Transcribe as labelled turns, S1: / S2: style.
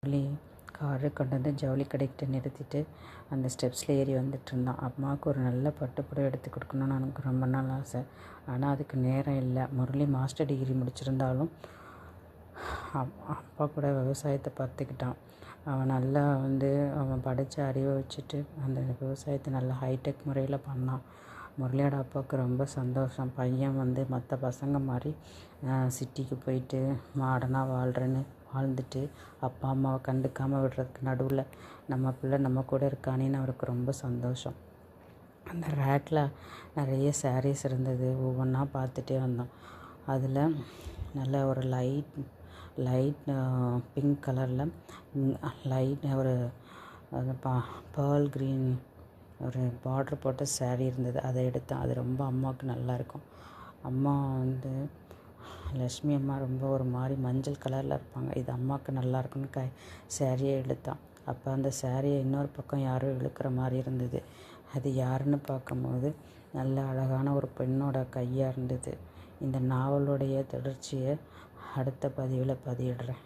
S1: ஜவுளி காரை கொண்டு வந்து ஜவுளி கடைக்கிட்ட நிறுத்திட்டு அந்த ஸ்டெப்ஸில் ஏறி வந்துட்டு இருந்தான். அம்மாவுக்கு ஒரு நல்ல பட்டுப்புடவை எடுத்து கொடுக்கணுன்னு எனக்கு ரொம்ப நாள் ஆசை. ஆனால் அதுக்கு நேரம் இல்லை. முரளி மாஸ்டர் டிகிரி முடிச்சிருந்தாலும் அப்பா கூட விவசாயத்தை பார்த்துக்கிட்டான். அவன் நல்லா அவன் படித்த அறிவை வச்சுட்டு அந்த விவசாயத்தை நல்லா ஹைடெக் முறையில் பண்ணான். முரளியோட அப்பாவுக்கு ரொம்ப சந்தோஷம். பையன் மற்ற பசங்க மாதிரி சிட்டிக்கு போயிட்டு மாடர்னாக வாழ்ந்துட்டு அப்பா அம்மாவை கண்டுக்காமல் விடுறதுக்கு நடுவில் நம்ம பிள்ளை நம்ம கூட இருக்கானேன்னு அவருக்கு ரொம்ப சந்தோஷம். அந்த ரேக்கில் நிறைய சாரீஸ் இருந்தது. ஒவ்வொன்றா பார்த்துட்டே வந்தோம். அதில் நல்ல ஒரு லைட் பிங்க் கலரில் லைட் ஒரு பேர்ல் க்ரீன் ஒரு பார்ட்ரு போட்ட சாரீ இருந்தது. அதை எடுத்தேன். அது ரொம்ப அம்மாவுக்கு நல்லாயிருக்கும். அம்மா லக்ஷ்மி அம்மா ரொம்ப ஒரு மாதிரி மஞ்சள் கலரில் இருப்பாங்க. இது அம்மாவுக்கு நல்லாயிருக்குன்னு சாரியை எடுத்தான். அப்போ அந்த சாரியை இன்னொரு பக்கம் யாரோ இழுக்கிற மாதிரி இருந்தது. அது யாருன்னு பார்க்கும்போது நல்ல அழகான ஒரு பெண்ணோட கையாக இருந்தது. இந்த நாவலுடைய தொடர்ச்சியை அடுத்த பதிவில் பதியிடுறேன்.